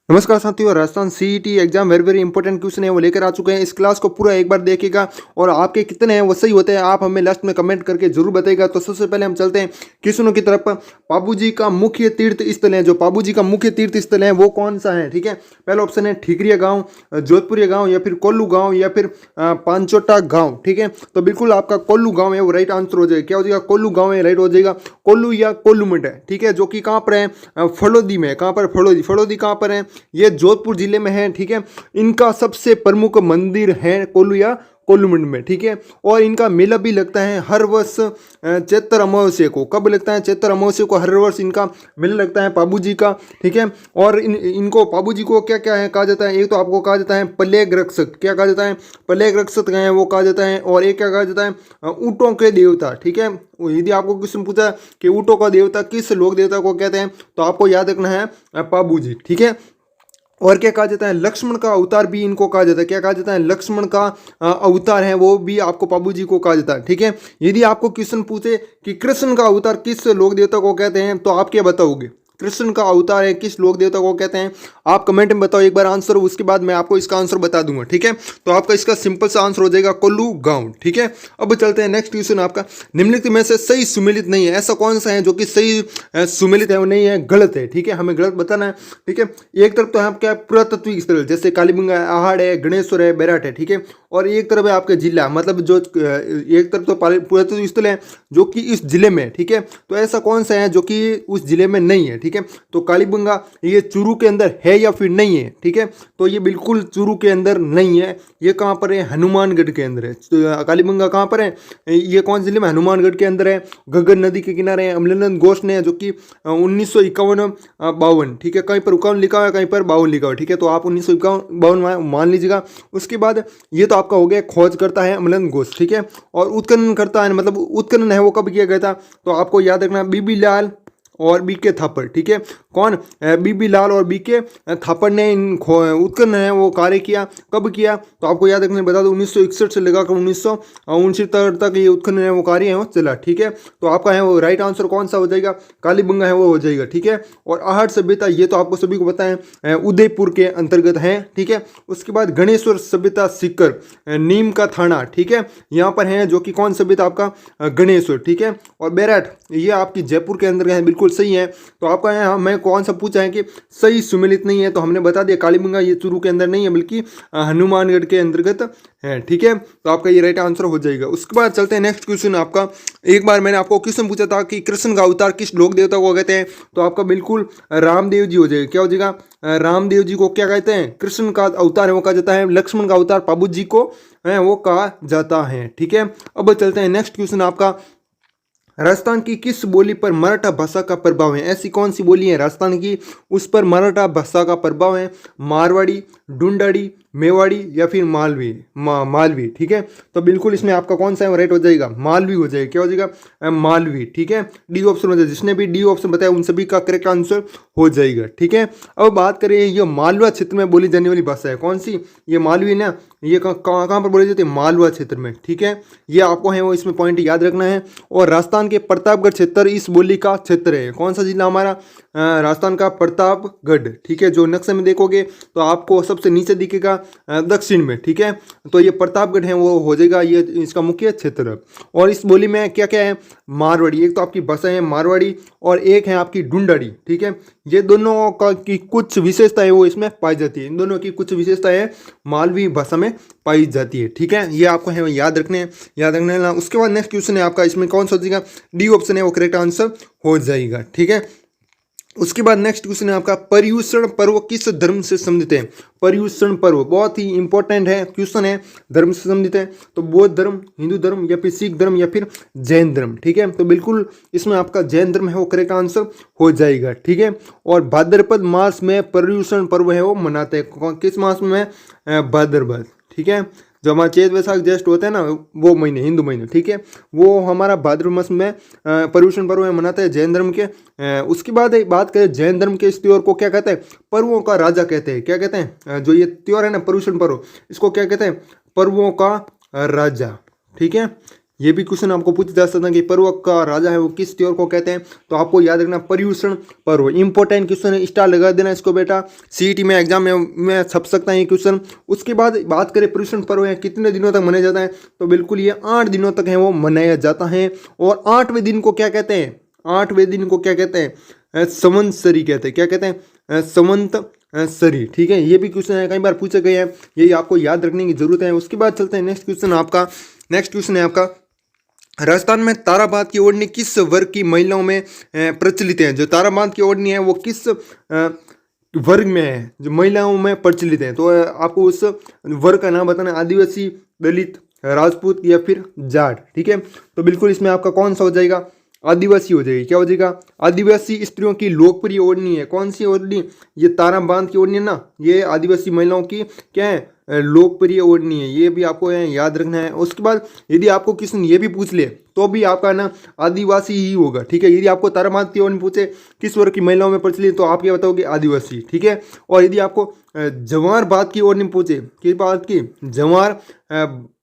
नमस्कार साथियों, Rajasthan CET exam very very important question है वो लेकर आ चुके हैं। इस क्लास को पूरा एक बार देखिएगा और आपके कितने हैं वो सही होते हैं आप हमें लास्ट में कमेंट करके जरूर बताइएगा। तो सबसे पहले हम चलते हैं क्वेश्चनों की तरफ। पाबूजी का मुख्य तीर्थ स्थल है, जो पाबूजी का मुख्य तीर्थ स्थल है वो कौन सा है? ठीक है, पहला ऑप्शन है ठीकरिया गाँव, जोधपुरिया गाँव, या फिर कोल्लू गाँव, या फिर पांचोटा गाँव। ठीक है, तो बिल्कुल आपका कोल्लू गाँव है वो राइट आंसर हो जाएगा। क्या हो जाएगा? कोल्लू गाँव है राइट हो जाएगा। कोल्लू या कोल्लूमठ है, ठीक है, जो कि कहाँ पर है? फलोदी में। कहाँ पर? फलोदी। फलोदी कहाँ पर है? ये जोधपुर जिले में है। ठीक है, इनका सबसे प्रमुख मंदिर है कोल्लू या कोल्लूमठ में। ठीक है, और इनका मेला भी लगता है हर वर्ष चैत्र अमावस्या को। कब लगता है? चैत्र अमावस्या को हर वर्ष इनका मेला लगता है पाबूजी का। ठीक है, और इनको पाबूजी को क्या क्या है कहा जाता है? एक तो आपको कहा जाता है प्लेग रक्षक। क्या कहा जाता है? प्लेग रक्षक है वो कहा जाता है। और एक क्या कहा जाता है? ऊँटों के देवता। ठीक है, यदि आपको क्वेश्चन पूछा कि ऊँटों का देवता किस लोक देवता को कहते हैं, तो आपको याद रखना है पाबूजी। ठीक है, और क्या कहा जाता है? लक्ष्मण का अवतार भी इनको कहा जाता है। क्या कहा जाता है? लक्ष्मण का अवतार है वो भी आपको पाबूजी को कहा जाता है। ठीक है, यदि आपको क्वेश्चन पूछे कि कृष्ण का अवतार किस लोक देवता को कहते हैं, तो आप क्या बताओगे? कृष्ण का अवतार है किस लोक देवता को कहते हैं? आप कमेंट में बताओ एक बार आंसर, उसके बाद मैं आपको इसका आंसर बता दूंगा। ठीक है, तो आपका इसका सिंपल सा आंसर हो जाएगा कोल्लू गांव। ठीक है, अब चलते हैं नेक्स्ट क्वेश्चन आपका। निम्नलिखित में से सही सुमेलित नहीं है, ऐसा कौन सा है जो कि सही सुमेलित है वो नहीं है, गलत है? ठीक है, हमें गलत बताना है। ठीक है, एक तरफ तो है आपका पुरातत्विक स्थल जैसे कालीबंगा है, आहड़ है, गणेश्वर है, बैराट है। ठीक है, और एक तरफ है आपके जिला, मतलब जो एक तरफ तो पुरातत्विक स्थल है जो कि इस जिले में। ठीक है, तो ऐसा कौन सा है जो कि उस जिले में नहीं है? ठीक है, तो कालीबंगा ये चूरू के अंदर है या फिर नहीं है? ठीक है, तो ये बिल्कुल चूरू के अंदर नहीं है। ये कहाँ पर है? हनुमानगढ़ के अंदर है। तो कालीबंगा कहाँ पर है? ये कौन जिले में? हनुमानगढ़ के अंदर है। घग्गर नदी के किनारे है। अमलेंद्र घोष ने जो कि 1951 52, ठीक है, कहीं पर 51 लिखा हुआ है, कहीं पर 52 लिखा हुआ है। ठीक है, तो आप 1951 मान लीजिएगा। उसके बाद ये तो आपका हो गया खोज करता है अमलेंद्र घोष। ठीक है, और उत्खनन करता है, मतलब उत्खनन है वो कब किया गया था? तो आपको याद रखना बीबी लाल और बीके थापड़। ठीक है, कौन? बीबी लाल और बीके थापड़ ने उत्खनन है वो कार्य किया। कब किया? तो आपको याद रखना, बता दो 1961 से लेकर 1969 तक ये उत्खनन है वो कार्य है वो चला। ठीक है, तो आपका है वो राइट आंसर कौन सा हो जाएगा? कालीबंगा है वो हो जाएगा। ठीक है, और आहट सभ्यता ये तो आपको सभी को पता है उदयपुर के अंतर्गत है। ठीक है, उसके बाद गणेश्वर सभ्यता सीकर नीम का थाना। ठीक है, यहाँ पर है जो कि कौन सभ्यता? आपका गणेश्वर। ठीक है, और बैराट ये आपकी जयपुर के अंदर है, बिल्कुल सही है। तो आपका यहाँ मैं कौन सा पूछा है कि सही सुमेलित नहीं है, तो हमने बता दिया कालीबंगा ये चूरू के अंदर नहीं है बल्कि हनुमानगढ़ के अंतर्गत है। ठीक है, तो आपका ये राइट आंसर हो जाएगा। उसके बाद चलते हैं नेक्स्ट क्वेश्चन आपका। एक बार मैंने आपको क्वेश्चन पूछा था कि कृष्ण का अवतार किस लोक देवता को कहते हैं, तो आपका बिल्कुल रामदेव जी हो जाएगा। क्या हो जाएगा? रामदेव जी को क्या कहते हैं? कृष्ण का अवतार है वो कहा जाता है। लक्ष्मण का अवतार पाबू जी को है वो कहा जाता है। ठीक है, अब चलते हैं नेक्स्ट क्वेश्चन आपका। राजस्थान की किस बोली पर मराठा भाषा का प्रभाव है? ऐसी कौन सी बोली है राजस्थान की उस पर मराठा भाषा का प्रभाव है? मारवाड़ी, ढूंढाड़ी, मेवाड़ी, या फिर मालवी? मालवी। ठीक है, तो बिल्कुल इसमें आपका कौन सा है राइट हो जाएगा? मालवी हो जाएगा। क्या हो जाएगा? मालवी। ठीक है, डी ऑप्शन हो जाएगा। जिसने भी डी ऑप्शन बताया उन सभी का करेक्ट आंसर हो जाएगा। ठीक है, अब बात करें ये मालवा क्षेत्र में बोली जाने वाली भाषा है कौन सी? ये मालवी ना, ये कहाँ पर बोली जाती है? मालवा क्षेत्र में। ठीक है, ये आपको है वो इसमें पॉइंट याद रखना है। और राजस्थान के प्रतापगढ़ क्षेत्र इस बोली का क्षेत्र है। कौन सा जिला हमारा? राजस्थान का प्रतापगढ़। ठीक है, जो नक्शे में देखोगे तो आपको सबसे नीचे दिखेगा दक्षिण में। ठीक है, तो ये प्रतापगढ़ है वो हो जाएगा ये इसका मुख्य क्षेत्र। और इस बोली में क्या क्या है? मारवाड़ी, एक तो आपकी भाषा है मारवाड़ी, और एक है आपकी ढूंढाड़ी। ठीक है, ये दोनों का की कुछ विशेषताएं वो इसमें पाई जाती है। इन दोनों की कुछ विशेषताएं मालवी भाषा में पाई जाती है। ठीक है, ये आपको है याद रखने हैं। उसके बाद नेक्स्ट क्वेश्चन है आपका, इसमें कौन सा हो जाएगा? डी ऑप्शन है वो करेक्ट आंसर हो जाएगा। ठीक है, उसके बाद नेक्स्ट क्वेश्चन है आपका। पर्युषण पर्व किस धर्म से संबंधित है? पर्युषण पर्व बहुत ही इंपॉर्टेंट है क्वेश्चन है, धर्म से संबंधित है। तो बौद्ध धर्म, हिंदू धर्म, या फिर सिख धर्म, या फिर जैन धर्म। ठीक है, तो बिल्कुल इसमें आपका जैन धर्म है वो करेक्ट आंसर हो जाएगा। ठीक है, और भाद्रपद मास में पर्युषण पर्व है वो मनाते हैं। किस मास में? भाद्रपद। ठीक है, जो हमारा चैत वैशाख ज्येष्ठ होता है ना वो महीने, हिंदू महीने। ठीक है, वो हमारा भाद्रपद मास में पर्युषण पर्व में मनाते हैं जैन धर्म के। उसके बाद बात करें जैन धर्म के इस त्योहार को क्या कहते हैं? पर्वों का राजा कहते हैं। क्या कहते हैं? जो ये त्योहार है ना पर्युषण पर्व, इसको क्या कहते हैं? पर्वों का राजा। ठीक है, ये भी क्वेश्चन आपको पूछा जा सकता है कि पर्व का राजा है वो किस त्योहार को कहते हैं, तो आपको याद रखना पर्युषण पर्व। इंपॉर्टेंट क्वेश्चन है, स्टार लगा देना इसको बेटा, सीईटी में एग्जाम में छप सकता है ये क्वेश्चन। उसके बाद बात करें पर्युषण पर्व है कितने दिनों तक मनाया जाता है, तो बिल्कुल ये 8 दिनों तक है वो मनाया जाता है। और 8वें दिन को क्या कहते हैं, 8वें दिन को क्या कहते हैं, संवत्सरी कहते हैं। क्या कहते हैं, संवत्सरी। ठीक है, ये भी क्वेश्चन है, कई बार पूछे गए हैं, ये आपको याद रखने की जरूरत है। उसके बाद चलते हैं नेक्स्ट क्वेश्चन आपका। नेक्स्ट क्वेश्चन है आपका, राजस्थान में ताराबाद की ओढ़नी किस वर्ग की महिलाओं में प्रचलित है। जो ताराबाद की ओढ़नी है वो किस वर्ग में है, जो महिलाओं में प्रचलित है, तो आपको उस वर्ग का नाम बताना, आदिवासी, दलित, राजपूत या फिर जाट। ठीक है, तो बिल्कुल इसमें आपका कौन सा हो जाएगा, आदिवासी हो जाएगी। क्या हो जाएगा, आदिवासी स्त्रियों की लोकप्रिय ओढ़नी है। कौन सी ओढ़नी, ये ताराबाद की ओढ़नी है ना, ये आदिवासी महिलाओं की क्या है, लोकप्रिय ओढ़नी है। ये भी आपको याद रखना है। उसके बाद यदि आपको किसी ने ये भी पूछ ले तो भी आपका ना आदिवासी ही होगा। ठीक है, यदि आपको ताराबाद की ओढ़नी पूछे किस वर्ग की महिलाओं में प्रचलित, तो आप क्या बताओगे, आदिवासी। ठीक है, और यदि आपको जवार बात की ओढ़नी पूछे, किस बात की, जवार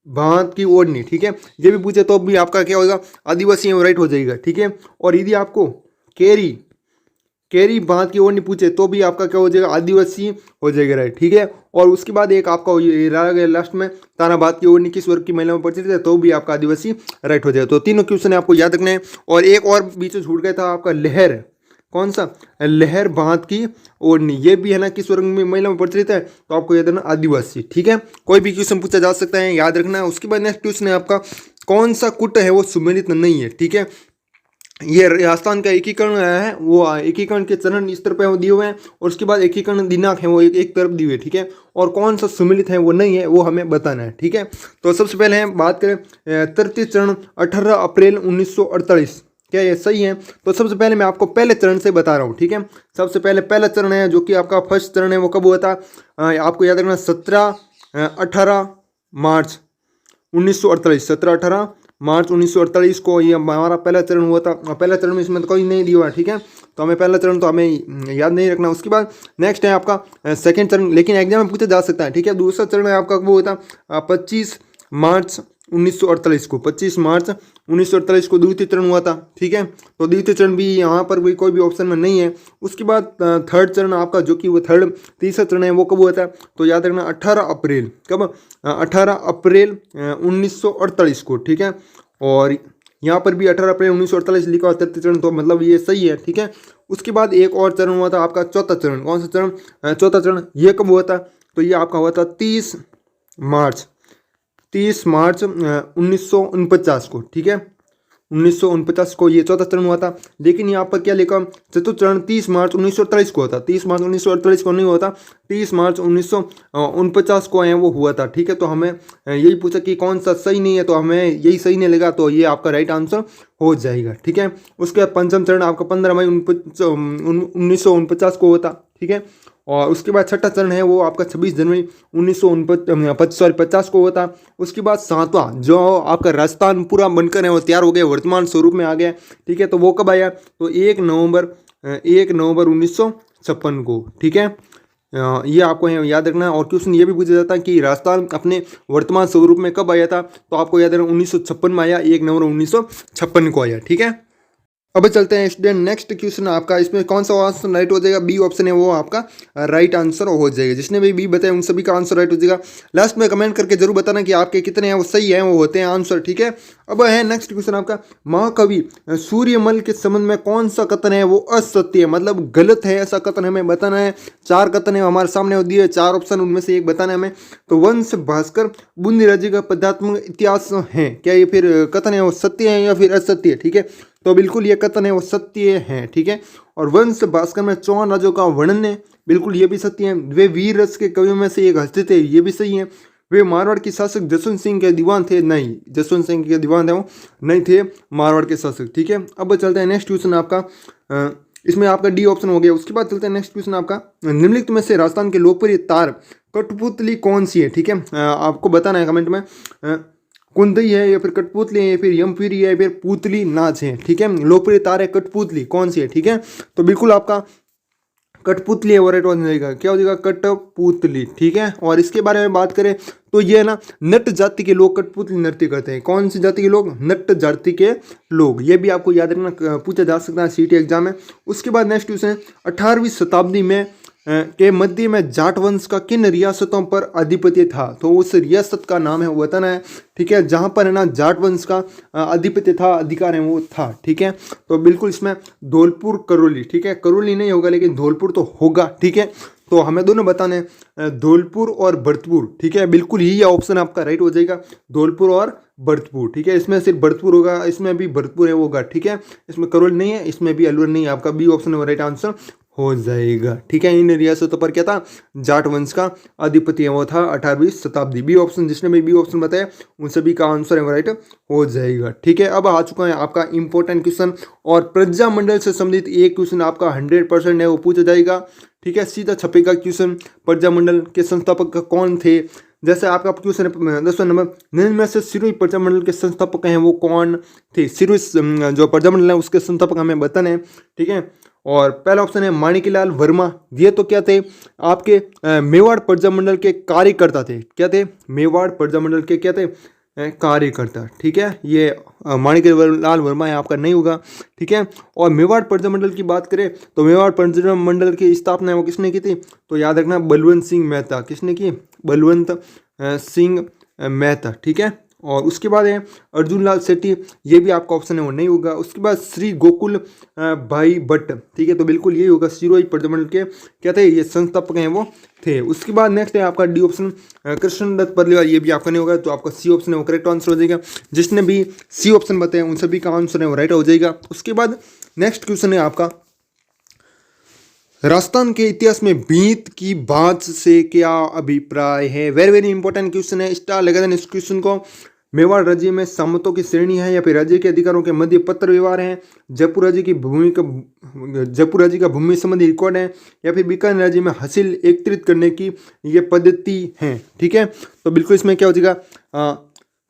बात की ओढ़नी, ठीक है, ये भी पूछे तो भी आपका क्या होगा, आदिवासी राइट हो जाएगा। ठीक है, और यदि आपको केरी बात की ओढ़नी पूछे तो भी आपका क्या हो जाएगा, आदिवासी हो जाएगा राइट। ठीक है, और उसके बाद एक आपका ये रह गया लास्ट में, ताराबाद की ओढ़नी किस वर्ग की महिला में प्रचलित है, तो भी आपका आदिवासी राइट हो जाएगा। तो तीनों क्वेश्चन आपको याद रखने हैं। और एक और बीच में छूट गया था आपका, लहर, कौन सा, लहर बात की ओढ़नी, ये भी है ना किस वर्ग में महिला में प्रचलित है, तो आपको याद रखना आदिवासी। ठीक है, कोई भी क्वेश्चन पूछा जा सकता है, याद रखना है। उसके बाद नेक्स्ट क्वेश्चन है आपका, कौन सा कुट है वो सुमेलित नहीं है। ठीक है, ये राजस्थान का एकीकरण है, वो एकीकरण के चरण इस तरफ दिए हुए हैं, और उसके बाद एकीकरण दिनांक है वो एक तरफ दिए हुए। ठीक है, और कौन सा सम्मिलित है वो नहीं है, वो हमें बताना है। ठीक है, तो सबसे पहले हम बात करें तृतीय चरण 18 अप्रैल 1948, क्या ये सही है। तो सबसे पहले मैं आपको पहले चरण से बता रहा हूँ। ठीक है, सबसे पहले पहला चरण है जो कि आपका फर्स्ट चरण है, वो कब हुआ था, आपको याद रखना 18 मार्च 1948, 17-18 मार्च 1948 को ये हमारा पहला चरण हुआ था। पहला चरण में इसमें तो कोई नहीं दिया हुआ है। ठीक है, तो हमें पहला चरण तो हमें याद नहीं रखना। उसके बाद नेक्स्ट है आपका सेकंड चरण, लेकिन एग्जाम में पूछा जा सकता है। ठीक है, दूसरा चरण है आपका वो होता 25 मार्च 1948 को, 25 मार्च 1948 को द्वितीय चरण हुआ था। ठीक है, तो द्वितीय चरण भी यहाँ पर भी कोई भी ऑप्शन में नहीं है। उसके बाद थर्ड चरण आपका जो कि वो तीसरा चरण है वो कब हुआ था, तो याद रखना 18 अप्रैल, कब, 18 अप्रैल 1948 को। ठीक है, और यहाँ पर भी 18 अप्रैल 1948 लिखा हुआ तृतीय चरण, तो मतलब ये सही है। ठीक है, उसके बाद एक और चरण हुआ था आपका चौथा चरण, कौन सा चरण, चौथा चरण, ये कब हुआ था, तो ये आपका हुआ था 30 मार्च 1949 को। ठीक है, 1949 को ये चौथा चरण हुआ था। लेकिन यहाँ पर क्या लिखा, चतुर्थ चरण 30 मार्च 1948 को होता, 30 मार्च 1948 को नहीं होता, 30 मार्च 1949 को है वो हुआ था। ठीक है, तो हमें यही पूछा कि कौन सा सही नहीं है, तो हमें यही सही नहीं लगा, तो ये आपका राइट आंसर हो जाएगा। ठीक है, उसके बाद पंचम चरण आपका 15 मई 1949 को होता। ठीक है, और उसके बाद छठा चरण है वो आपका 26 जनवरी 1950 को होता। उसके बाद सातवां जो आपका राजस्थान पूरा बनकर है वो तैयार हो गया, वर्तमान स्वरूप में आ गया। ठीक है, तो वो कब आया, तो 1 नवंबर 1956 को। ठीक है, ये आपको याद रखना है। और क्वेश्चन ये भी पूछा जाता है कि राजस्थान अपने वर्तमान स्वरूप में कब आया था, तो आपको याद रखना 1956 में आया, 1 नवंबर 1956 को आया। ठीक है, अब चलते हैं स्टूडेंट नेक्स्ट क्वेश्चन आपका, इसमें कौन सा आंसर राइट हो जाएगा, बी ऑप्शन है वो आपका राइट आंसर हो जाएगा। जिसने भी बी बताया उन सभी का आंसर राइट हो जाएगा। लास्ट में कमेंट करके जरूर बताना कि आपके कितने हैं वो सही हैं, वो होते हैं आंसर। ठीक है, अब है नेक्स्ट क्वेश्चन आपका, महाकवि सूर्यमल के संबंध में कौन सा कथन है वो असत्य है, मतलब गलत है, ऐसा कथन हमें बताना है। 4 कथन है हमारे सामने दिए, 4 ऑप्शन, उनमें से एक बताना है हमें। तो वंश भास्कर बूंदी राज्य का पदात्मक इतिहास है, क्या ये फिर कथन है वो सत्य है या फिर असत्य है। ठीक है, तो बिल्कुल ये कथन है वो सत्य है। ठीक है, और वंश भास्कर में चौहान राज्यों का वर्णन है, बिल्कुल ये भी सत्य है। वे वीर रस के कवियों में से एक हस्ती थे, ये भी सही है। वे मारवाड़ के शासक जसवंत सिंह के दीवान थे, नहीं, जसवंत सिंह के दीवान थे वो नहीं थे, मारवाड़ के शासक। ठीक है, अब चलते हैं नेक्स्ट क्वेश्चन आपका, इसमें आपका डी ऑप्शन हो गया। उसके बाद चलते हैं नेक्स्ट क्वेश्चन आपका, निम्नलिखित में से राजस्थान की लोकप्रिय तार कठपुतली कौन सी है। ठीक है, आपको बताना है कमेंट में, कुंदई है या फिर कठपुतली है या फिर यमफिरी है या फिर पुतली नाच है। ठीक है, लोकप्रिय तार है कठपुतली, कौन सी है। ठीक है, तो बिल्कुल आपका कठपुतली है वो राइट हो जाएगा। क्या हो जाएगा? कठपुतली, ठीक है। और इसके बारे में बात करें तो ये है ना, नट जाति के लोग कठपुतली नृत्य करते हैं। कौन सी जाति के लोग? नट जाति के लोग। ये भी आपको याद रखना, पूछा जा सकता है सीटी एग्जाम में। उसके बाद नेक्स्ट क्वेश्चन है, 18वीं शताब्दी में के मध्य में जाट वंश का किन रियासतों पर आधिपत्य था? तो उस रियासत का नाम है वतन है, ठीक है, जहाँ पर है ना जाट वंश का आधिपत्य था, अधिकार है वो था, ठीक है। तो बिल्कुल इसमें धौलपुर करौली, ठीक है, करौली नहीं होगा लेकिन धौलपुर तो होगा, ठीक है। तो हमें दोनों बताने धौलपुर और भरतपुर, ठीक है, बिल्कुल ही यह ऑप्शन आपका राइट हो जाएगा, धौलपुर और भरतपुर, ठीक है। इसमें सिर्फ भरतपुर होगा, इसमें भी भरतपुर है वो होगा, ठीक है। इसमें करौली नहीं है, इसमें भी अलवर नहीं है, आपका बी ऑप्शन राइट आंसर हो जाएगा, ठीक है। इन रियासतों पर क्या था? जाट वंश का आधिपत्य वो था 18वीं शताब्दी। बी ऑप्शन, जिसने भी बी ऑप्शन बताया उन सभी का आंसर है राइट हो जाएगा, ठीक है। अब आ चुका है आपका इंपॉर्टेंट क्वेश्चन, और प्रजामंडल से संबंधित एक क्वेश्चन आपका 100% है वो पूछा जाएगा, ठीक है। सीधा छपेगा क्वेश्चन, प्रजामंडल के संस्थापक कौन थे? जैसे आपका क्वेश्चन है 10वां नंबर, निम्न में से सिरोही प्रजामंडल के संस्थापक हैं वो कौन थे? सिरोही जो प्रजामंडल है उसके संस्थापक हमें बताने हैं, ठीक है। और पहला ऑप्शन है माणिकलाल वर्मा। ये तो क्या थे? आपके मेवाड़ प्रजामंडल के कार्यकर्ता थे। क्या थे? मेवाड़ प्रजामंडल के क्या थे? कार्यकर्ता, ठीक है। ये माणिकलाल वर्मा है आपका, नहीं होगा, ठीक है। और मेवाड़ प्रजामंडल की बात करें तो मेवाड़ प्रजामंडल की स्थापना वो किसने की थी? तो याद रखना बलवंत सिंह मेहता। किसने की? बलवंत सिंह मेहता, ठीक है। और उसके बाद है अर्जुन लाल सेठी, ये भी आपका ऑप्शन है वो नहीं होगा। उसके बाद श्री गोकुल भाई भट्ट, ठीक है, तो बिल्कुल यही होगा, सिरोही प्रजामंडल के क्या थे? ये संस्थापक हैं वो थे। उसके बाद नेक्स्ट है आपका डी ऑप्शन कृष्णदत्त बल्लेवाल, ये भी आपका नहीं होगा, तो आपका सी ऑप्शन है वो करेक्ट आंसर हो जाएगा। जिसने भी सी ऑप्शन बताया उन सभी का आंसर है वो राइट हो जाएगा। उसके बाद नेक्स्ट क्वेश्चन है आपका, राजस्थान के इतिहास में भीत की बात से क्या अभिप्राय है? वेरी वेरी इंपॉर्टेंट क्वेश्चन है, स्टार लगा देना इस क्वेश्चन को। मेवाड़ राज्य में सामंतों की श्रेणी है या फिर राज्य के अधिकारों के मध्य पत्र व्यवहार है? जयपुर राज्य की भूमि का जयपुर राज्य का भूमि संबंधी रिकॉर्ड है या फिर बीकानेर राज्य में हासिल एकत्रित करने की ये पद्धति है, ठीक है। तो बिल्कुल इसमें क्या हो जाएगा?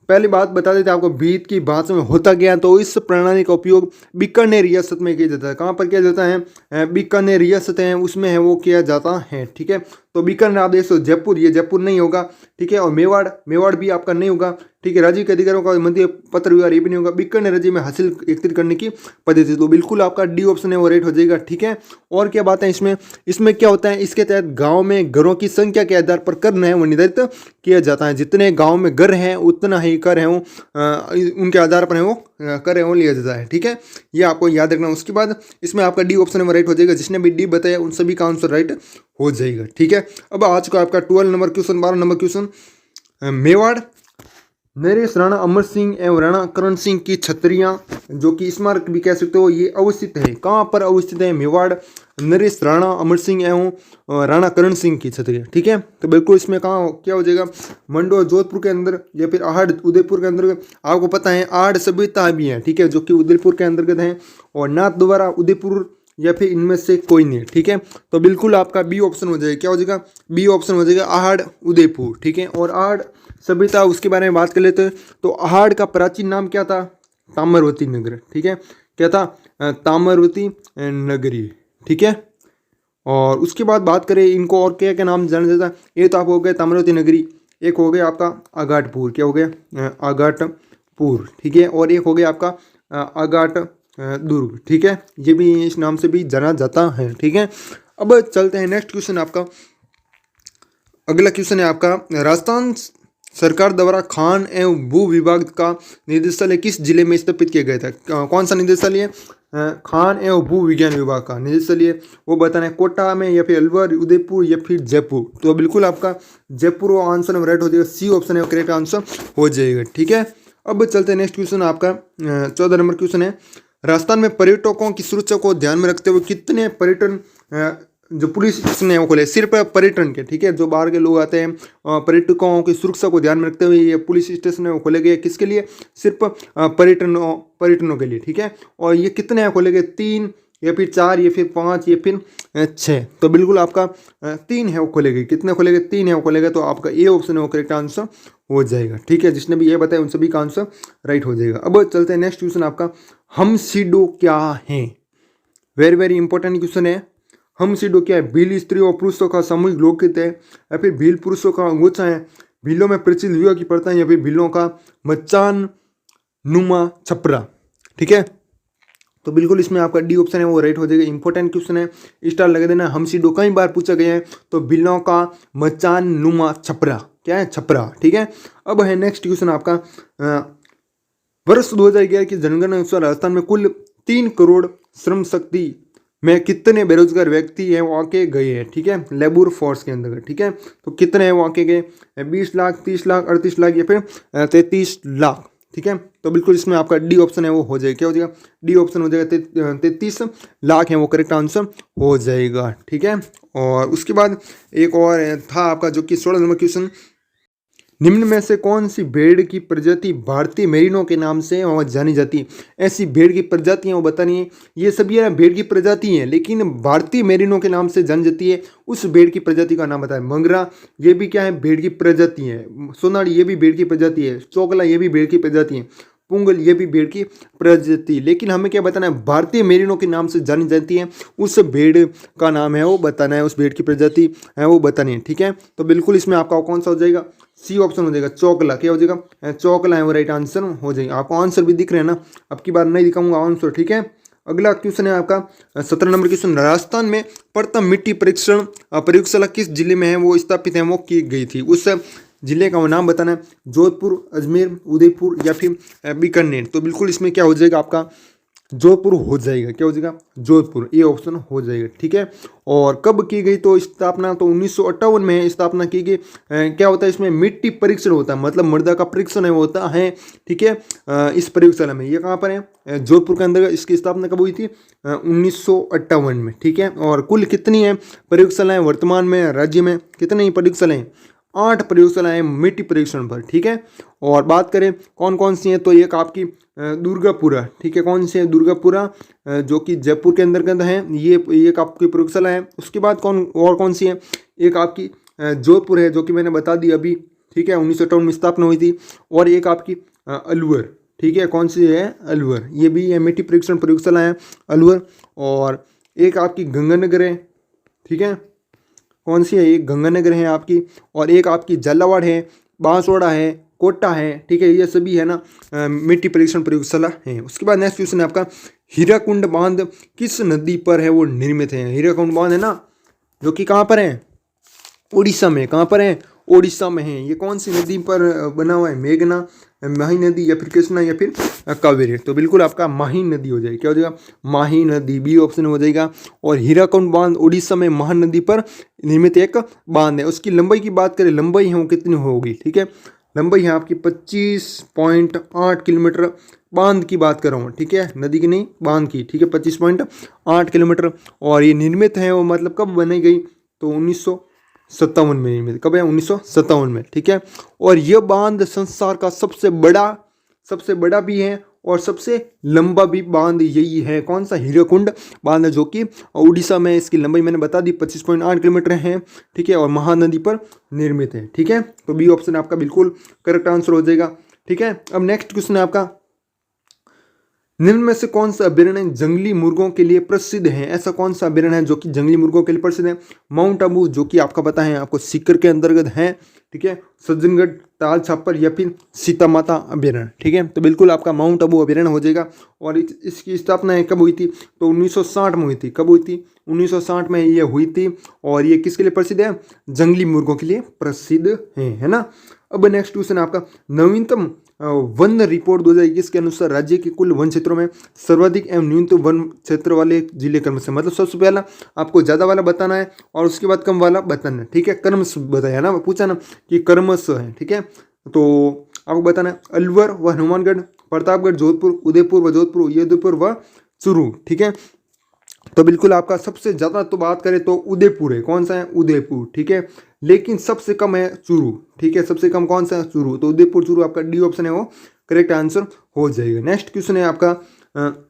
पहली बात बता देते हैं आपको, भीत की भाषा में होता गया, तो इस प्रणाली का उपयोग बीकानेर रियासत में किया जाता है। कहाँ पर किया जाता है? बीकानेर रियासत है उसमें है वो किया जाता है, ठीक है। तो बीकानेर आप देख सकते, जयपुर, ये जयपुर नहीं होगा, ठीक है। और मेवाड़, मेवाड़ भी आपका नहीं होगा, ठीक है। राज्य के अधिकारों का मध्य पत्र व्यवहार ये भी नहीं होगा। बीकानेर राज्य में हासिल एकत्रित करने की पद्धति, तो बिल्कुल आपका डी ऑप्शन है वो राइट हो जाएगा, ठीक है। और क्या बात है इसमें? इसमें क्या होता है? इसके तहत गाँव में घरों की संख्या के आधार पर कर है वो निर्धारित किया जाता है। जितने गाँव में घर हैं उतना ही कर है वो उनके आधार पर है वो कर है वो लिया जाता है, ठीक है। ये आपको याद रखना। उसके बाद इसमें आपका डी ऑप्शन है वो राइट हो जाएगा। जिसने भी डी बताया उन सभी का आंसर राइट हो जाएगा, ठीक है। अब आज का आपका 12 number question, 12 number question, Mewar नरेश राणा अमर सिंह एवं राणा करण सिंह की छत्रियां, जो कि स्मारक भी कह सकते हो, ये अवस्थित है। कहाँ पर अवस्थित है? मेवाड़ नरेश राणा अमर सिंह एवं राणा करण सिंह की छत्रियां, ठीक है। तो बिल्कुल इसमें कहाँ क्या हो जाएगा? मंडोर जोधपुर के अंदर या फिर आहड़ उदयपुर के अंदर। आपको पता है आहड़ सभ्यता भी है, ठीक है, जो कि उदयपुर के अंतर्गत है, और नाथ द्वारा उदयपुर या फिर इनमें से कोई नहीं, ठीक है। तो बिल्कुल आपका बी ऑप्शन हो जाएगा। क्या हो जाएगा? बी ऑप्शन हो जाएगा, आहड़ उदयपुर, ठीक है। और आहड़ सभ्यता उसके बारे में बात कर लेते हैं, तो आहड़ का प्राचीन नाम क्या था? ताम्रवती नगर, ठीक है। क्या था? ताम्रवती नगरी, ठीक है। और उसके बाद बात करें इनको और क्या क्या नाम जाना जाता है, ये तो आप हो गए ताम्रवती नगरी, एक हो गया आपका आगाटपुर, क्या हो गया? आगाटपुर, ठीक है। और एक हो गया आपका आगाट दुर्ग, ठीक है, ये भी इस नाम से भी जाना जाता है, ठीक है। अब चलते हैं नेक्स्ट क्वेश्चन आपका, अगला क्वेश्चन है आपका, राजस्थान सरकार द्वारा खान एवं भू विभाग का निदेशालय किस जिले में स्थापित किया गया था? कौन सा निदेशालय? खान एवं भू विज्ञान विभाग का निदेशालय वो बताना है, कोटा में या फिर अलवर, उदयपुर या फिर जयपुर। तो बिल्कुल आपका जयपुर आंसर में राइट हो जाएगा, सी ऑप्शन है करेक्ट आंसर हो जाएगा, ठीक है। अब चलते हैं नेक्स्ट क्वेश्चन आपका 14 नंबर क्वेश्चन है, राजस्थान में पर्यटकों की सुरक्षा को ध्यान में रखते हुए कितने पर्यटन जो पुलिस स्टेशन है वो खोले? सिर्फ पर्यटन के, ठीक है, जो बाहर के लोग आते हैं पर्यटकों की सुरक्षा को ध्यान में रखते हुए ये पुलिस स्टेशन है वो खोले गए। किसके लिए? सिर्फ पर्यटनों के लिए, ठीक है। और ये कितने हैं खोले गए? 3 या फिर 4 या फिर 5 या फिर 6। तो बिल्कुल आपका 3 है वो खोले गए। कितने खोले गए? 3 है वो खोले गए, तो आपका ए ऑप्शन है वो करेक्ट आंसर हो जाएगा, ठीक है। जिसने भी ये बताया उन सभी का आंसर राइट हो जाएगा। अब चलते हैं नेक्स्ट क्वेश्चन आपका, हमसिडो क्या है? वेरी वेरी इंपॉर्टेंट क्वेश्चन है, हमसीडो क्या है? भील स्त्रियों और पुरुषों का सामूहिक लोकगीत है, या फिर भील पुरुषों का गुच्छा है, भीलों में प्रचलित विवाह की प्रथा है, या फिर भीलों का मचान नुमा छपरा। ठीक है, तो बिल्कुल इसमें आपका डी ऑप्शन है वो राइट हो जाएगा। इंपॉर्टेंट क्वेश्चन है, स्टार लगा देना। हमसीडो कई बार पूछा गया है, तो भीलों का मचान नुमा छपरा क्या है? छपरा। ठीक है, अब है नेक्स्ट क्वेश्चन आपका, वर्ष 2011 की जनगणना अनुसार राजस्थान में कुल 3 करोड़ श्रम शक्ति में कितने बेरोजगार व्यक्ति हैं वो आके गए हैं? ठीक है, लेबर फोर्स के अंदर। ठीक है, तो कितने हैं वो आके गए? 20 लाख, 30 लाख, 38 लाख या फिर 33 लाख। ठीक है, तो बिल्कुल इसमें आपका डी ऑप्शन है वो हो जाएगा। क्या हो जाएगा? डी ऑप्शन हो जाएगा। 33 लाख है वो करेक्ट आंसर हो जाएगा। ठीक है, और उसके बाद एक और था आपका जो कि 16 नंबर क्वेश्चन, निम्न में से कौन सी भेड़ की प्रजाति भारतीय मेरिनो के नाम से और जानी जाती है? ऐसी भेड़ की प्रजातियां वो बतानी है। ये सभी है भेड़ की प्रजाति हैं, लेकिन भारतीय मेरिनो के नाम से जानी जाती है। उस भेड़ की प्रजाति का नाम बताएं। मंगरा ये भी क्या है? भेड़ की प्रजाति है। सोनाली ये भी भेड़ की प्रजाति है। चोकला ये भी भेड़ की प्रजाति है। पुंगल ये भी भेड़ की प्रजाति, लेकिन हमें क्या बताना है? भारतीय मेरिनो के नाम से जानी जाती है, उस भेड़ का नाम है वो बताना है, उस भेड़ की प्रजाति है वो बतानी है। ठीक है, तो बिल्कुल इसमें आपका कौन सा हो जाएगा? सी ऑप्शन हो जाएगा, चौकला। क्या हो जाएगा? चौकला है वो राइट आंसर हो जाएगा। आपको आंसर भी दिख रहे हैं ना, अब की बार नहीं दिखाऊंगा आंसर। ठीक है, अगला क्वेश्चन है आपका 17 नंबर क्वेश्चन, राजस्थान में प्रथम मिट्टी परीक्षण प्रयोगशाला किस जिले में है वो स्थापित है वो की गई थी? उस जिले का वो नाम बताना है। जोधपुर, अजमेर, उदयपुर या फिर बीकानेर। तो बिल्कुल इसमें क्या हो जाएगा? आपका जोधपुर हो जाएगा। क्या हो जाएगा? जोधपुर, ये ऑप्शन हो जाएगा। ठीक है, और कब की गई तो स्थापना? तो 1958 में स्थापना की गई। क्या होता है इसमें? मिट्टी परीक्षण होता है, मतलब मृदा का परीक्षण है वो होता है। ठीक है, इस प्रयोगशाला में, ये कहाँ पर है? जोधपुर के अंदर। इसकी स्थापना कब हुई थी? 1958 में। ठीक है, और कुल कितनी है प्रयोगशालाएं वर्तमान में राज्य में? कितनी प्रयोगशालाएं? 8 प्रयोगशालाएं मिट्टी परीक्षण पर। ठीक है, और बात करें कौन कौन सी हैं, तो एक आपकी दुर्गापुरा। ठीक है, कौन सी है? दुर्गापुरा, जो कि जयपुर के अंतर्गत है। ये एक आपकी प्रयोगशाला है। उसके बाद कौन सी है? एक आपकी जोधपुर है, जो कि मैंने बता दी अभी। ठीक है, 1958 में स्थापना हुई थी। और एक आपकी अलवर। ठीक है, कौन सी है? अलवर, ये भी है मिट्टी परीक्षण प्रयोगशाला है, अलवर। और एक आपकी गंगानगर है। ठीक है, कौन सी है? एक गंगानगर है आपकी, और एक आपकी झालावाड़ है, बांसवाड़ा है, कोटा है। ठीक है, ये सभी है ना मिट्टी परीक्षण प्रयोगशाला है। उसके बाद नेक्स्ट क्वेश्चन है आपका, हीराकुंड बांध किस नदी पर है वो निर्मित है? हीराकुंड बांध है ना, जो कि कहाँ पर है? उड़ीसा में। कहाँ पर है? उड़ीसा में है। ये कौन सी नदी पर बना हुआ है? मेघना, माही नदी या फिर कृष्णा या फिर कावेरी। तो बिल्कुल आपका माही नदी हो जाएगी। क्या हो जाएगा? माही नदी, बी ऑप्शन हो जाएगा। और हीराकुंड बांध उड़ीसा में महानदी पर निर्मित एक बांध है। उसकी लंबाई की बात करें, लंबाई है वो कितनी होगी? ठीक है, लंबाई है आपकी 25.8 किलोमीटर। बांध की बात कर रहा हूँ। ठीक है, नदी की नहीं, बांध की। ठीक है, 25.8 किलोमीटर। और ये निर्मित है वो मतलब कब बनाई गई? तो 1957 में निर्मित। कब है? 1957 में। ठीक है, और यह बांध संसार का सबसे बड़ा भी है और सबसे लंबा भी बांध यही है। कौन सा? हीराकुंड बांध, जो कि उड़ीसा में। इसकी लंबाई मैंने बता दी, 25.8 किलोमीटर है। ठीक है, और महानदी पर निर्मित है। ठीक है, तो बी ऑप्शन आपका बिल्कुल करेक्ट आंसर हो जाएगा। ठीक है, अब नेक्स्ट क्वेश्चन है आपका, निम्न में से कौन सा अभ्यारण्य जंगली मुर्गों के लिए प्रसिद्ध है? ऐसा कौन सा अभ्यारण्य है जो कि जंगली मुर्गों के लिए प्रसिद्ध है? माउंट आबू, जो कि आपका पता है आपको सीकर के अंतर्गत है। ठीक है, सज्जनगढ़, ताल छापर या फिर सीता माता अभ्यारण्य। ठीक है, तो बिल्कुल आपका माउंट आबू अभ्यारण्य हो जाएगा। और इसकी स्थापना कब हुई थी? तो 1960 में हुई थी। कब हुई थी? 1960 में ये हुई थी। और ये किसके लिए प्रसिद्ध है? जंगली मुर्गों के लिए प्रसिद्ध है ना। अब नेक्स्ट क्वेश्चन आपका, नवीनतम वन रिपोर्ट 2021 के अनुसार राज्य के कुल वन क्षेत्रों में सर्वाधिक एवं न्यूनतम वन क्षेत्र वाले जिले क्रम से, मतलब सबसे पहला आपको ज़्यादा वाला बताना है और उसके बाद कम वाला बताना है। ठीक है, क्रमश बताया ना, पूछा ना कि क्रमश है। ठीक है, तो आपको बताना है अलवर व हनुमानगढ़, प्रतापगढ़, जोधपुर, उदयपुर व जोधपुर, उदयपुर व चूरू। ठीक है, तो बिल्कुल आपका सबसे ज़्यादा तो बात करें तो उदयपुर है। कौन सा है? उदयपुर। ठीक है, लेकिन सबसे कम है चूरू। ठीक है, सबसे कम कौन सा है? चूरू। तो उदयपुर चूरू आपका डी ऑप्शन है वो करेक्ट आंसर हो जाएगा। नेक्स्ट क्वेश्चन है आपका,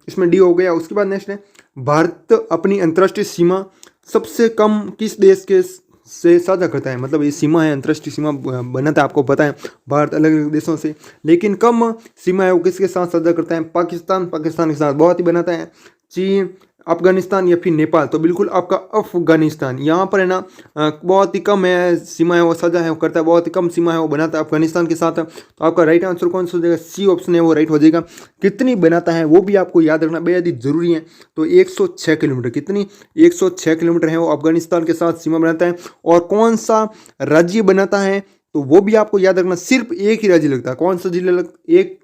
इसमें डी हो गया। उसके बाद नेक्स्ट है, भारत अपनी अंतर्राष्ट्रीय सीमा सबसे कम किस देश के से साझा करता है? मतलब ये सीमा है, अंतर्राष्ट्रीय सीमा बनाता है, आपको पता है भारत अलग अलग देशों से, लेकिन कम सीमा है वो किसके साथ साझा करता है? पाकिस्तान के साथ बहुत ही बनाता है। चीन, अफगानिस्तान या फिर नेपाल, तो बिल्कुल आपका अफगानिस्तान। यहाँ पर है ना बहुत ही कम है सीमा है वो साझा है वो करता है, बहुत ही कम सीमा है वो बनाता है अफगानिस्तान के साथ। तो आपका राइट आंसर कौन सा हो जाएगा, सी ऑप्शन है वो राइट हो जाएगा। कितनी बनाता है वो भी आपको याद रखना बेहद ही जरूरी है। तो 106 किलोमीटर, कितनी 106 किलोमीटर है वो अफगानिस्तान के साथ सीमा बनाता है। और कौन सा राज्य बनाता है तो वो भी आपको याद रखना, सिर्फ एक ही राज्य लगता है। कौन सा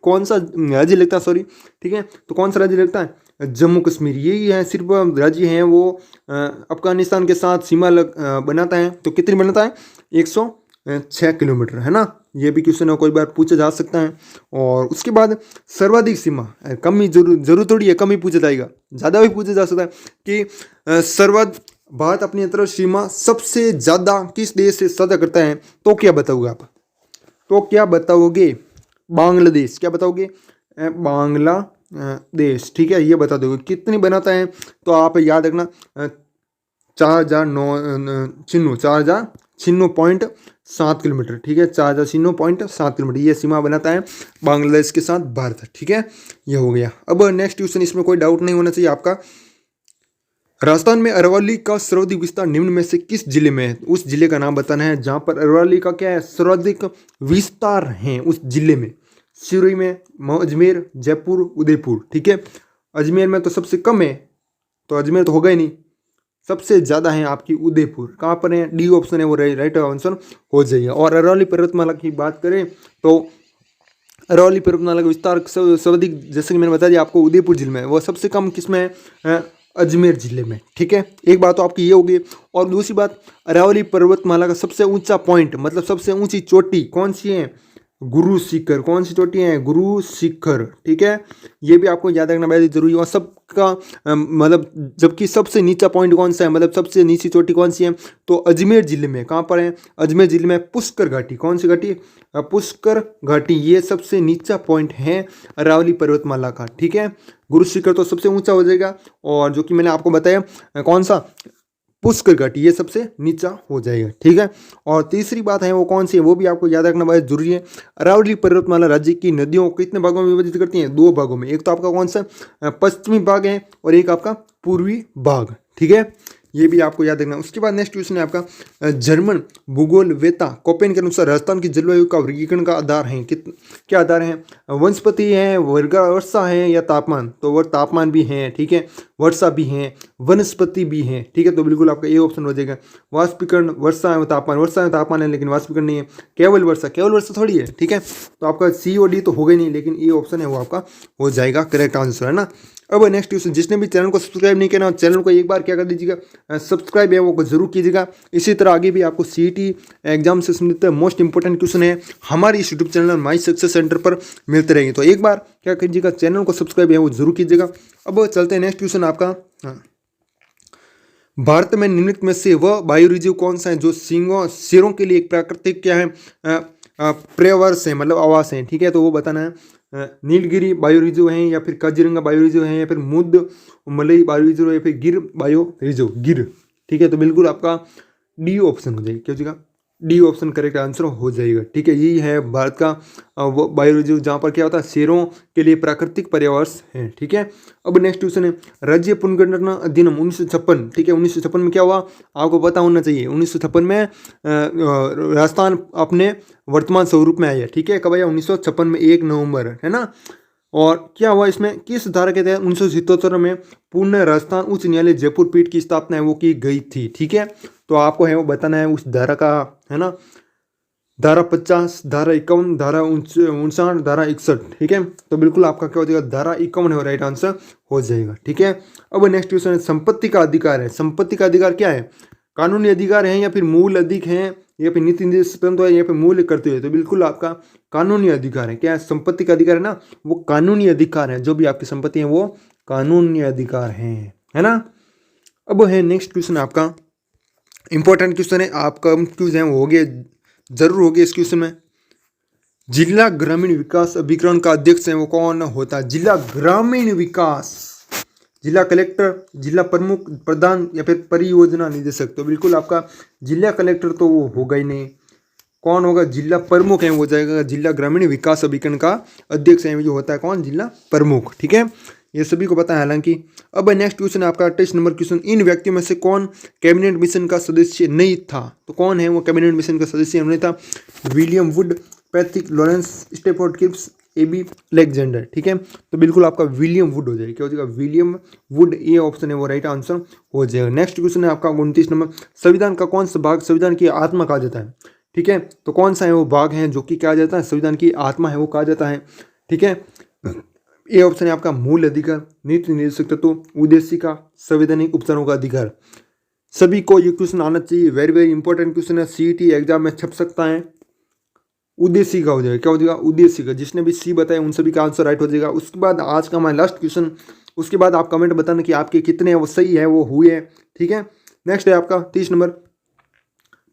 कौन सा राज्य लगता है, सॉरी, ठीक है। तो कौन सा राज्य लगता है, जम्मू कश्मीर, यही है सिर्फ राज्य है वो अफगानिस्तान के साथ सीमा बनाता है। तो कितनी बनाता है, 106 किलोमीटर, है ना। ये भी क्वेश्चन कोई बार पूछा जा सकता है। और उसके बाद सर्वाधिक सीमा, कम ही जरूर थोड़ी है कम ही पूछा जाएगा, ज़्यादा भी पूछा जा सकता है कि भारत अपनी अंतर्राष्ट्रीय सीमा सबसे ज़्यादा किस देश से साझा करता है। तो क्या बताओगे आप, तो क्या बताओगे, बांग्लादेश, क्या बताओगे, बांग्लादेश, ठीक है, ये बता दोगे। कितनी बनाता है तो आप याद रखना 4,096.7 किलोमीटर, ठीक है, 4,096.7 किलोमीटर ये सीमा बनाता है बांग्लादेश के साथ भारत, ठीक है, ये हो गया। अब नेक्स्ट क्वेश्चन, इसमें कोई डाउट नहीं होना चाहिए आपका। राजस्थान में अरवली का सर्वाधिक विस्तार निम्न में से किस जिले में है। उस जिले का नाम बताना है जहां पर अरवली का क्या है, सर्वाधिक विस्तार है उस जिले में। सिरोही में, अजमेर, जयपुर, उदयपुर, ठीक है। अजमेर में तो सबसे कम है, तो अजमेर तो होगा ही नहीं, सबसे ज़्यादा है आपकी उदयपुर। कहाँ पर है, डी ऑप्शन है वो राइट आंसर हो जाएगा। और अरवली पर्वतमाला की बात करें तो अरवली पर्वतमाला का विस्तार सर्वाधिक, जैसे कि मैंने बता दिया आपको, उदयपुर जिले में, वो सबसे कम किसमें है, अजमेर जिले में, ठीक है। एक बात तो आपकी ये होगी। और दूसरी बात, अरावली पर्वतमाला का सबसे ऊंचा पॉइंट, मतलब सबसे ऊंची चोटी कौन सी है, गुरु शिखर। कौन सी चोटी है, गुरु शिखर, ठीक है, ये भी आपको याद रखना बहुत जरूरी है। और सबका मतलब जबकि सबसे नीचा पॉइंट कौन सा है, मतलब सबसे नीची चोटी कौन सी है, तो अजमेर जिले में। कहाँ पर है, अजमेर जिले में पुष्कर घाटी। कौन सी घाटी, पुष्कर घाटी, ये सबसे नीचा पॉइंट है अरावली पर्वतमाला का, ठीक है। गुरु शिखर तो सबसे ऊंचा हो जाएगा, और जो कि मैंने आपको बताया कौन सा, पुष्कर घाटी, ये सबसे नीचा हो जाएगा, ठीक है। और तीसरी बात है वो कौन सी है, वो भी आपको याद रखना बहुत जरूरी है। अरावली पर्वतमाला राज्य की नदियों को कितने भागों में विभाजित करती हैं, दो भागों में। एक तो आपका कौन सा पश्चिमी भाग है और एक आपका पूर्वी भाग, ठीक है, ये भी आपको याद रखना। उसके बाद नेक्स्ट क्वेश्चन है आपका, जर्मन भूगोलवेत्ता कोपेन के अनुसार राजस्थान की जलवायु का वर्गीकरण का आधार है, क्या आधार है, वनस्पति है, वर्षा है या तापमान। तो वो तापमान भी है, ठीक है, वर्षा भी है, वनस्पति भी है, ठीक है। तो बिल्कुल आपका ये ऑप्शन हो जाएगा। वाष्पीकरण, वर्षा है तापमान, वर्षा है तापमान है लेकिन वाष्पीकरण नहीं है। केवल वर्षा थोड़ी है, ठीक है। तो आपका सी और डी तो हो गई नहीं, लेकिन ये ऑप्शन है वो आपका हो जाएगा करेक्ट आंसर, है ना। अब नेक्स्ट क्वेश्चन, जिसने भी चैनल को सब्सक्राइब नहीं किया ना, चैनल को एक बार क्या कर दीजिएगा, सब्सक्राइब है वो जरूर कीजिएगा। इसी तरह आगे भी आपको सीईटी एग्जाम से संबंधित मोस्ट इंपॉर्टेंट क्वेश्चन है हमारे इस YouTube channel my success centre पर मिलते रहेंगे। तो एक बार क्या कीजिएगा, चैनल को सब्सक्राइब है वो जरूर कीजिएगा। अब चलते हैं नेक्स्ट क्वेश्चन आपका, भारत में निम्नलिखित में से वह बायोरिजिव कौन सा है जो शेरों के लिए एक प्राकृतिक क्या है, पर्यावास है, मतलब आवास है, ठीक है। तो वो बताना है, नीलगिरी बायोरिजर्व है या फिर काजीरंगा बायोरिजर्व है या फिर मुद मलई बायोरिजर्व या फिर गिर बायोरिजर्व, गिर, ठीक है। तो बिल्कुल आपका डी ऑप्शन हो जाएगा, क्या हो जाएगा, डी ऑप्शन करेक्ट आंसर हो जाएगा, ठीक है। यही है भारत का वो बायोरिजर्व जहाँ पर क्या होता है, शेरों के लिए प्राकृतिक पर्यावास है, ठीक है। अब नेक्स्ट क्वेश्चन है, राज्य पुनर्गणना अधिनियम 1956, ठीक है, 1956 में क्या हुआ आपको पता होना चाहिए। 1956 में राजस्थान अपने वर्तमान स्वरूप में आया, ठीक है। कब आया, 1956 में, 1 नवंबर, है ना। और क्या हुआ इसमें, किस धारा के तहत 1977 में पूर्ण राजस्थान उच्च न्यायालय जयपुर पीठ की स्थापना है वो की गई थी, ठीक है। तो आपको है वो बताना है उस धारा का, है ना, धारा 50, धारा 51, धारा 59, धारा 61, ठीक है। तो बिल्कुल आपका क्या हो जाएगा, धारा 51 है राइट आंसर हो जाएगा, ठीक है। अब नेक्स्ट क्वेश्चन है, संपत्ति का अधिकार है। संपत्ति का अधिकार क्या है, कानूनी अधिकार है या फिर मूल अधिक है या फिर नीति निर्देश स्वतंत्र है या फिर मूल करते हुए। तो बिल्कुल आपका कानूनी अधिकार है, क्या है, संपत्ति का अधिकार है ना, वो कानूनी अधिकार है, जो भी आपकी संपत्ति है वो कानूनी अधिकार है ना। अब है नेक्स्ट क्वेश्चन आपका इंपॉर्टेंट क्वेश्चन है आपका, क्वेश्चन है वो हो गया, जरूर हो गया इस क्वेश्चन में। जिला ग्रामीण विकास अभिकरण का अध्यक्ष है वो कौन होता है, जिला ग्रामीण विकास, जिला कलेक्टर, जिला प्रमुख, प्रधान या फिर परियोजना निदेशक। तो बिल्कुल आपका जिला कलेक्टर तो वो होगा ही नहीं, कौन होगा, जिला प्रमुख है वो जाएगा। जिला ग्रामीण विकास अभिकरण का अध्यक्ष है जो होता है कौन, जिला प्रमुख, ठीक है। ये सभी को पता है हालांकि। अब नेक्स्ट क्वेश्चन है आपका 28 नंबर क्वेश्चन, इन व्यक्तियों में से कौन कैबिनेट मिशन का सदस्य नहीं था? तो कौन है वो कैबिनेट मिशन का सदस्य नहीं था? William Wood, Patrick Lawrence, Stafford Cripps, A V Alexander. ठीक है, तो बिल्कुल आपका विलियम वुड हो जाएगा। क्या हो जाएगा? विलियम वुड, ये ऑप्शन है वो राइट आंसर हो जाएगा। नेक्स्ट क्वेश्चन है आपका 29 नंबर, संविधान का कौन सा भाग संविधान की आत्मा कहा जाता है? ठीक है, तो कौन सा है वो भाग है जो कि कहा जाता है संविधान की आत्मा है वो कहा जाता है? ठीक है, ये ऑप्शन है आपका मूल अधिकार, नीति निर्देशक तत्व, उद्देशिका, संवैधानिक उपचारों का अधिकार। सभी को ये क्वेश्चन आना चाहिए, वेरी वेरी इंपॉर्टेंट क्वेश्चन है, सीईटी एग्जाम में छप सकता है। उद्देशिका हो जाएगा। क्या हो जाएगा? उद्देशिका। जिसने भी सी बताया उन सभी का आंसर राइट हो जाएगा। उसके बाद आज का हमारा लास्ट क्वेश्चन, उसके बाद आप कमेंट बताना कि आपके कितने हैं वो सही है वो हुए हैं। ठीक है, नेक्स्ट है आपका 30 नंबर,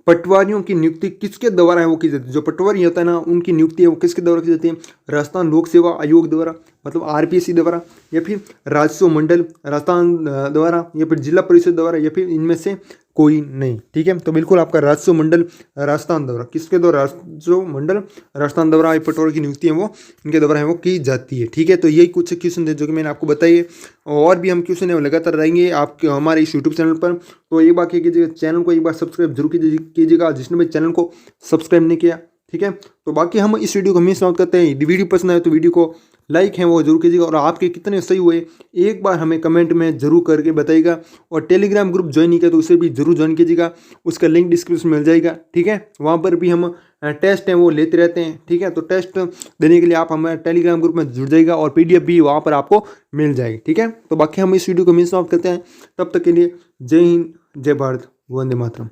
पटवारियों की नियुक्ति किसके द्वारा है वो की जाती है? जो पटवारी होता है ना उनकी नियुक्ति है वो किसके द्वारा की जाती है? राजस्थान लोक सेवा आयोग द्वारा, मतलब आरपीएससी द्वारा, या फिर राजस्व मंडल राजस्थान द्वारा, या फिर जिला परिषद द्वारा, या फिर इनमें से कोई नहीं। ठीक है, तो बिल्कुल आपका राजस्व मंडल राजस्थान द्वारा, किसके द्वारा? राजस्व मंडल राजस्थान द्वारा पटवारी की नियुक्ति है वो इनके द्वारा है वो की जाती है। ठीक है, तो यही कुछ क्वेश्चन थे जो कि मैंने आपको बताइए, और भी हम क्वेश्चन है वो लगातार रहेंगे आपके हमारे इस यूट्यूब चैनल पर। तो एक बार कीजिएगा, चैनल को एक बार सब्सक्राइब जरूर कीजिएगा जिसने भी चैनल को सब्सक्राइब नहीं किया। ठीक है, तो बाकी हम इस वीडियो को मिस आउट करते हैं। वीडियो पसंद आए तो वीडियो को लाइक है वो जरूर कीजिएगा, और आपके कितने सही हुए एक बार हमें कमेंट में जरूर करके बताइएगा। और टेलीग्राम ग्रुप ज्वाइन नहीं किया तो उसे भी जरूर ज्वाइन कीजिएगा, उसका लिंक डिस्क्रिप्शन में मिल जाएगा। ठीक है, वहाँ पर भी हम टेस्ट हैं वो लेते रहते हैं। ठीक है, तो टेस्ट देने के लिए आप हमारे टेलीग्राम ग्रुप में जुड़ जाइएगा, और PDF भी वहाँ पर आपको मिल जाएगी। ठीक है, तो बाकी हम इस वीडियो को मिस आउट करते हैं। तब तक के लिए जय हिंद, जय भारत, वंदे मातरम।